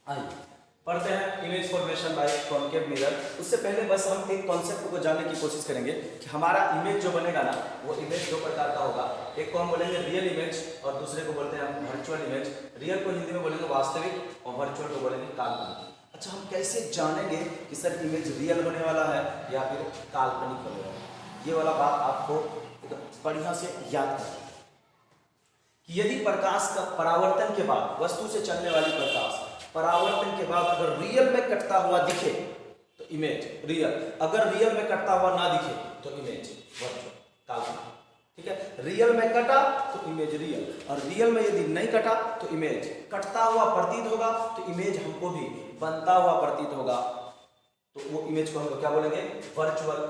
आइए पढ़ते हैं image formation by concave mirror. उससे पहले बस हम एक कॉन्सेप्ट को जानने की कोशिश करेंगे कि हमारा इमेज जो बनेगा ना वो इमेज दो प्रकार का होगा। एक को हम बोलेंगे रियल इमेज और दूसरे को बोलते हैं हम वर्चुअल इमेज। रियल को हिंदी में बोलेंगे वास्तविक और वर्चुअल को बोलेंगे काल्पनिक। अच्छा, हम कैसे जानेंगे कि सर इमेज रियल होने वाला है या फिर काल्पनिक होने वाला है? ये वाला बात आपको बढ़िया से याद करना कि यदि प्रकाश का परावर्तन के बाद वस्तु से चलने वाली प्रकाश परावर्तन के बाद अगर रियल में कटता हुआ दिखे तो इमेज रियल, अगर रियल में कटता हुआ ना दिखे तो इमेज वर्चुअल काल्पनिक। ठीक है, रियल में कटा तो इमेज रियल और रियल में यदि नहीं कटा तो इमेज कटता हुआ प्रतीत होगा तो इमेज हमको भी बनता हुआ प्रतीत होगा, तो वो इमेज को हम क्या बोलेंगे? वर्चुअल।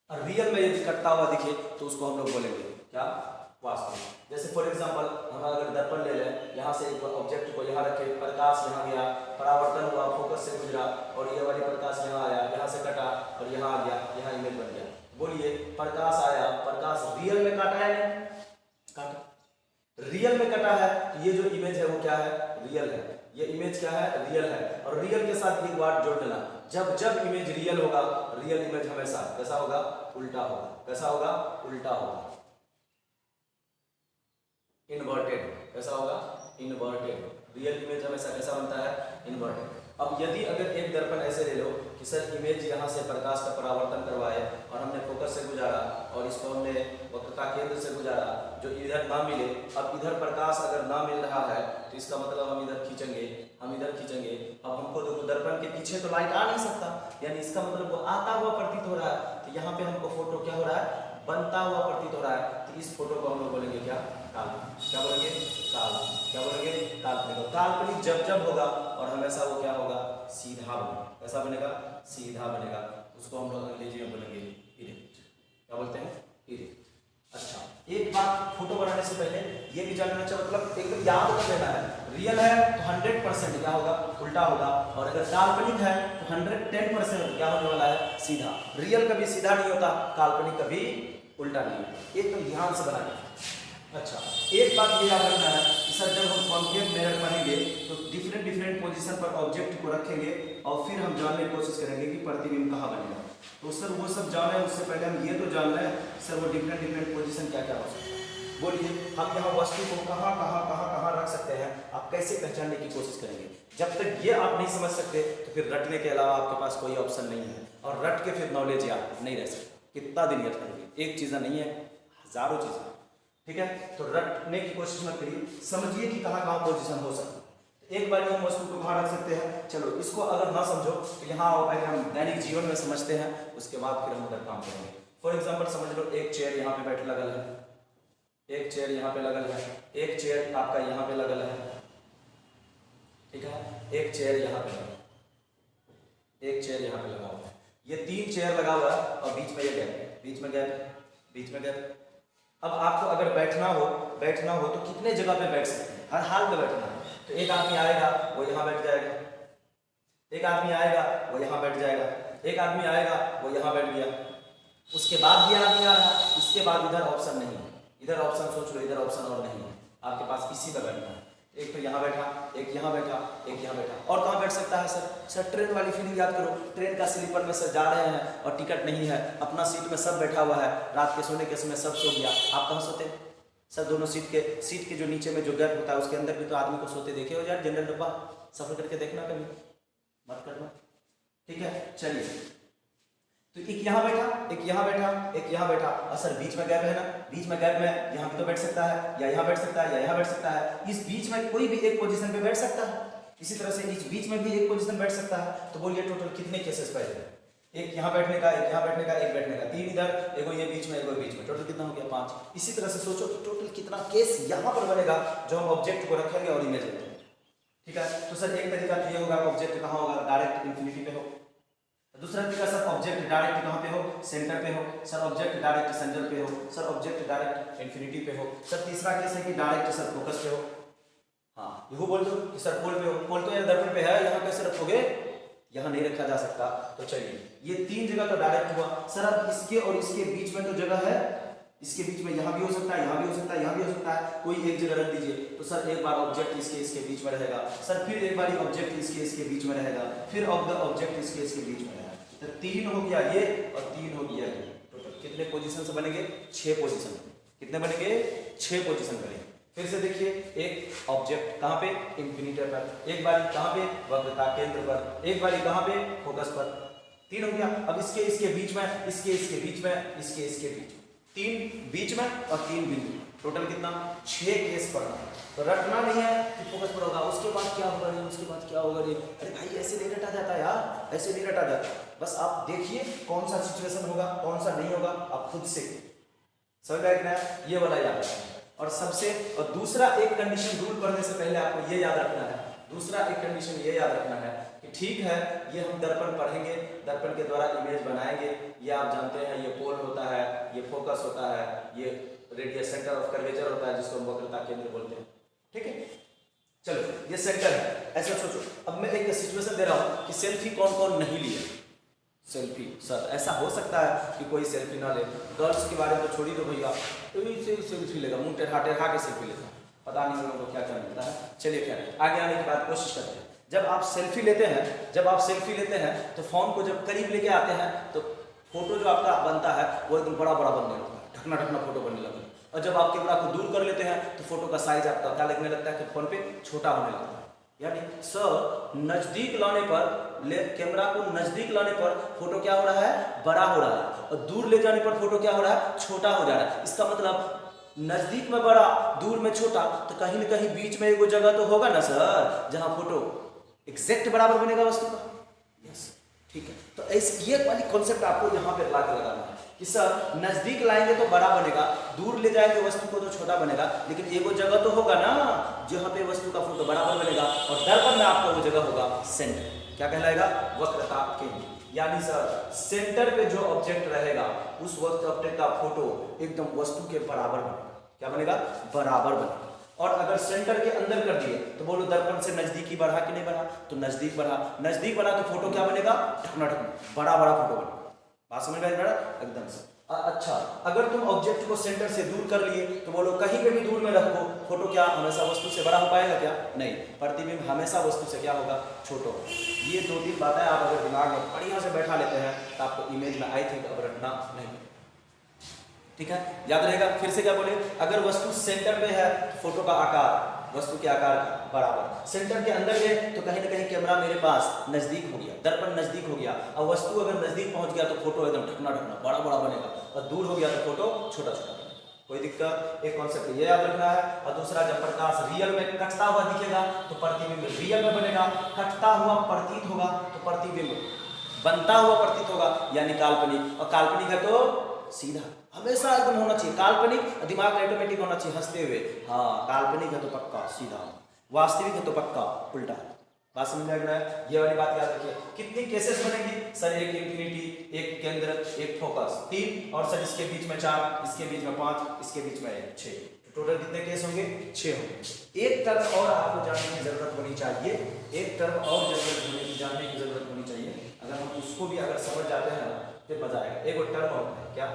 और रियल में यदि कटता हुआ दिखे तो उसको हम लोग बोलेंगे क्या? वास्तविक। जैसे फॉर एग्जांपल हम अगर दर्पण ले लें, यहाँ से एक ऑब्जेक्ट को यहाँ रखे, प्रकाश यहाँ गया, परावर्तन हुआ, फोकस से गुजरा और ये वाली प्रकाश यहाँ आया, यहाँ से कटा और यहाँ आ गया, यहाँ इमेज बन गया। बोलिए, प्रकाश आया, प्रकाश रियल में काटा है नहीं? काटा। रियल में कटा है तो ये जो इमेज है वो क्या है? रियल है। ये इमेज क्या है? रियल है। और रियल के साथ एक बात जोड़ देना, जब जब इमेज रियल होगा, रियल इमेज हमेशा कैसा होगा? उल्टा होगा। कैसा होगा? उल्टा होगा, इन्वर्टेड। कैसा होगा? इन्वर्टेड। रियल इमेज हमेशा कैसा बनता है? इन्वर्टेड। अब यदि अगर एक दर्पण ऐसे ले लो कि सर इमेज यहाँ से प्रकाश का परावर्तन करवाए और हमने फोकस से गुजारा और इसको हमने वक्रता केंद्र से गुजारा जो इधर ना मिले, अब इधर प्रकाश अगर ना मिल रहा है तो इसका मतलब हम इधर खींचेंगे, हम इधर खींचेंगे। अब हमको देखो दर्पण के पीछे तो लाइट आ नहीं सकता, यानी इसका मतलब वो आता हुआ प्रतीत हो रहा है, तो यहाँ पे हमको फोटो क्या हो रहा है? बनता हुआ प्रतीत हो रहा है। तो इस फोटो को हम लोग बोलेंगे क्या? काल्पनिक। क्या बोलेंगे? काल्पनिक। क्या बोलेंगे? काल्पनिक। काल्पनिक जब जब होगा और हमेशा वो क्या होगा? सीधा बनेगा। कैसा बनेगा? सीधा बनेगा। उसको हम लोग अंग्रेजी में बोलेंगे इरेक्ट। क्या बोलते हैं? इरेक्ट। अच्छा, एक बात फोटो बनाने से पहले ये भी जानना चाहिए, मतलब एकदम याद कर लेना है, रियल है तो 100% क्या होगा? उल्टा होगा, और अगर काल्पनिक है तो 110% क्या होने वाला है? सीधा। रियल कभी सीधा नहीं होता, काल्पनिक कभी उल्टा नहीं होता। एकदम ध्यान से बनाना। अच्छा, एक बात ये याद रखना है कि सर जब हम कॉन्केव मिरर बनेंगे तो डिफरेंट पोजीशन पर ऑब्जेक्ट को रखेंगे और फिर हम जानने की कोशिश करेंगे कि प्रतिबिंब कहाँ बनेगा। तो सर वो सब जाने उससे पहले हम ये तो जान लें सर वो डिफरेंट पोजीशन क्या क्या हो सकता है। बोलिए, हम यहाँ वस्तु को कहाँ रख सकते हैं, आप कैसे पहचानने की कोशिश करेंगे? जब तक ये आप नहीं समझ सकते तो फिर रटने के अलावा आपके पास कोई ऑप्शन नहीं है, और रट के फिर नॉलेज याद नहीं रह सकता। कितना दिन याद करेंगे? एक चीज़ नहीं है, हजारों चीज़ें। ठीक है, तो रटने की कोशिश मत करिए, समझिए कि कहाँ पोजीशन हो सकता है। एक बार हम वस्तु को कहाँ रख सकते हैं, चलो इसको अगर ना समझो तो यहाँ आओ, पहले हम दैनिक जीवन में समझते हैं, उसके बाद फिर हम उधर काम करेंगे। फॉर एग्जाम्पल समझ लो, एक चेयर यहाँ पे बैठ लगल है, एक चेयर यहाँ पे लगल है, एक चेयर आपका यहाँ पे लगल है। ठीक है, एक चेयर यहाँ पे लगा, एक चेयर यहाँ पे लगा हुआ है, ये 3 चेयर लगा हुआ है और बीच में ये गैप, बीच में गैप। अब आपको अगर बैठना हो तो कितने जगह पे बैठ सकते हैं? हर हाल में बैठना है। तो एक आदमी आएगा वो यहाँ बैठ जाएगा, एक आदमी आएगा वो यहाँ बैठ जाएगा, एक आदमी आएगा वो यहाँ बैठ गया, उसके बाद भी आदमी आ रहा, इसके बाद इधर ऑप्शन नहीं है, इधर ऑप्शन सोच लो, इधर ऑप्शन और नहीं है, आपके पास इसी पर बैठना है। एक तो यहाँ बैठा, एक यहाँ बैठा, एक यहाँ बैठा। और कहाँ बैठ सकता है सर? सर ट्रेन वाली फीलिंग याद करो, ट्रेन का स्लीपर में सर जा रहे हैं और टिकट नहीं है, अपना सीट में सब बैठा हुआ है, रात के सोने के समय सब सो गया, आप कहाँ सोते हैं सर? दोनों सीट के जो नीचे में जो गैप होता है उसके अंदर भी तो आदमी को सोते देखे हो यार, जनरल डब्बा सफर करके देखना, कभी मत करना। ठीक है, चलिए, तो एक यहाँ बैठा, एक यहाँ बैठा, एक यहाँ बैठा, और सर बीच में गैप है ना, बीच में गैप में यहाँ भी तो बैठ सकता है, या यहाँ बैठ सकता है, या यहाँ बैठ सकता है, इस बीच में कोई भी एक पोजीशन पे बैठ सकता है, इसी तरह से इस बीच में भी एक पोजीशन बैठ सकता है। तो बोलिए टोटल कितने केसेस पैदा? एक यहाँ बैठने का, एक यहाँ बैठने का, एक बैठने का, 3 इधर, एगो ये बीच में, एगो बीच में, टोटल कितना हो गया? 5। इसी तरह से सोचो कि टोटल कितना केस यहाँ पर बनेगा जो हम ऑब्जेक्ट को रखेंगे और इमेज लेंगे। ठीक है, तो सर एक तरीका तो ये होगा, ऑब्जेक्ट कहाँ होगा? डायरेक्ट इन्फिनिटी पे हो। दूसरा तरीका सर ऑब्जेक्ट डायरेक्ट कहाँ पे हो? सेंटर पे हो। सर ऑब्जेक्ट डायरेक्ट सेंटर पे हो। सर ऑब्जेक्ट डायरेक्ट इन्फिनिटी पे हो। सर तीसरा केस है कि डायरेक्ट सर फोकस पे हो। हाँ, ये बोल दो कि सर पोल पे हो। पोल तो यार दर्पण पे है, यहाँ कैसे रखोगे? यहाँ नहीं रखा जा सकता। तो चलिए, ये 3 जगह तो डायरेक्ट हुआ। सर अब इसके और इसके बीच में तो जगह है इसके बीच में यहाँ भी हो सकता है, यहाँ भी हो सकता है, यहाँ भी हो सकता है, कोई एक जगह रख दीजिए। तो सर एक बार ऑब्जेक्ट इसके बीच में रहेगा, सर फिर एक बार ऑब्जेक्ट इसके बीच में रहेगा, फिर ऑब्जेक्ट इसके बीच में रहेगा। तो 3 हो गया ये और 3 हो गया ये। टोटल कितने पोजीशन से बनेंगे? 6 पोजीशन। कितने बनेंगे? 6 पोजीशन बनेंगे। फिर से देखिए, एक ऑब्जेक्ट कहाँ पे? इंफिनिटर पर, एक बारी कहाँ पे? वक्रता केंद्र पर, एक बारी कहाँ पे? फोकस पर। 3 हो गया। अब इसके बीच में, इसके बीच में, इसके बीच, 3 बीच में और 3 बिंदु, टोटल कितना? 6 केस पढ़ना। तो रटना नहीं है कि फोकस पर होगा, उसके बाद क्या होगा रे, उसके बाद क्या होगा रे। अरे भाई ऐसे नहीं रटा जाता यार, ऐसे नहीं रटा जाता। बस आप देखिए कौन सा सिचुएशन होगा, कौन सा नहीं होगा, आप खुद से समझ रखना है। ये वाला याद रखना है। और दूसरा एक कंडीशन, रूल पढ़ने से पहले आपको ये याद रखना है, दूसरा एक कंडीशन ये याद रखना है कि ठीक है ये हम दर्पण पढ़ेंगे, दर्पण के द्वारा इमेज बनाएंगे, ये आप जानते हैं, ये पोल होता है, ये फोकस होता है, ये रेडियस सेंटर ऑफ कर्वेचर होता है जिसको हम वक्रता केंद्र बोलते हैं। ठीक है, चलो ये सेंटर है, ऐसा सोचो। अब मैं एक सिचुएशन दे रहा हूँ कि सेल्फी कौन कौन नहीं लिए। सेल्फी, सर ऐसा हो सकता है कि कोई सेल्फी ना ले, गर्ल्स के बारे में तो छोड़ी दो भैया, सेल्फी लेगा, मुंह टेढ़ा के सेल्फी लेता है, पता नहीं लोगों को क्या क्या मिलता है। चलिए खैर आगे आने की बात कोशिश करते हैं। जब आप सेल्फी लेते हैं तो फोन को जब करीब लेके आते हैं तो फोटो जो आपका बनता है वो एकदम बड़ा बनने लगता है, ढकना फोटो बनने लगता है। और जब आप कैमरा को दूर कर लेते हैं तो फोटो का साइज आपका क्या लगने लगता है कि फोन पे छोटा होने लगता है। यानी सर नजदीक लाने पर, कैमरा को नजदीक लाने पर फोटो क्या हो रहा है? बड़ा हो रहा है, और दूर ले जाने पर फोटो क्या हो रहा है? छोटा हो जा रहा है। इसका मतलब नजदीक में बड़ा, दूर में छोटा, तो कहीं न कहीं बीच में एक जगह तो होगा ना सर जहां फोटो एग्जैक्ट बराबर बनेगा वस्तु का। यस, ठीक है। तो ऐसे ये वाली कॉन्सेप्ट आपको यहाँ पे ला के लगाना है कि सर नजदीक लाएंगे तो बड़ा बनेगा, दूर ले जाएंगे वस्तु को तो छोटा बनेगा, लेकिन एक जगह तो होगा ना जहाँ पे वस्तु का फोटो बराबर बनेगा। और दर्पण में आपका वो जगह होगा सेंटर, क्या कहलाएगा? वक्रता केंद्र। यानी सर सेंटर पे जो ऑब्जेक्ट रहेगा उस वक्त ऑब्जेक्ट का फोटो एकदम वस्तु के बराबर बनेगा। क्या बनेगा? बराबर बनेगा। और अगर सेंटर के अंदर कर दिए तो बोलो दर्पण से नजदीकी बढ़ा कि नहीं बढ़ा? तो नजदीक बढ़ा तो फोटो क्या बनेगा? ढकना बड़ा फोटो बनेगा। बात समझ में आई बेटा? एकदम से। अच्छा, अगर तुम ऑब्जेक्ट को सेंटर से दूर कर लिए तो बोलो कहीं पे भी दूर में रखो, फोटो क्या हमेशा वस्तु से बड़ा हो पाएगा क्या? नहीं, प्रतिबिंब हमेशा वस्तु से क्या होगा? छोटा होगा। ये 2-3 बातें आप अगर दिमाग में बढ़िया से बैठा लेते हैं तो आपको इमेज में आई थिंक अब रटना नहीं, ठीक है, याद रहेगा। फिर से क्या बोले? अगर वस्तु सेंटर में है फोटो का आकार वस्तु के आकार का बराबर, सेंटर के अंदर गए तो कहीं ना कहीं कैमरा मेरे पास नजदीक हो गया, दर्पण नजदीक हो गया, और वस्तु अगर नजदीक पहुंच गया तो फोटो एकदम ढकना बड़ा बनेगा, और दूर हो गया तो फोटो छोटा बनेगा। कोई दिक्कत? एक कॉन्सेप्ट ये याद रखना है। और दूसरा, जब प्रकाश रियल में कटता हुआ दिखेगा तो प्रतिबिंब रियल में बनेगा, कटता हुआ प्रतीत होगा तो प्रतिबिंब बनता हुआ प्रतीत होगा, यानी काल्पनिक। और काल्पनिक है तो सीधा, हमेशा एकदम होना चाहिए काल्पनिक, दिमाग ऑटोमेटिक होना चाहिए हंसते हुए, हाँ काल्पनिक है तो पक्का सीधा, वास्तविक है तो पक्का उल्टा। बात समझ में आ रहा है? ये वाली बात याद रखिए। कितनी केसेस बनेंगी सर? एक इंफिनिटी, एक केंद्र, एक फोकस, 3, और सर इसके बीच में 4, इसके बीच में 5, इसके बीच में 6, टोटल कितने केस होंगे? 6 होंगे। एक टर्म और आपको जानने की जरूरत होनी चाहिए, एक टर्म और जानने की जरूरत होनी चाहिए। अगर हम उसको भी अगर समझ जाते हैं ना फिर मजा आएगा। एक टर्म होता है क्या?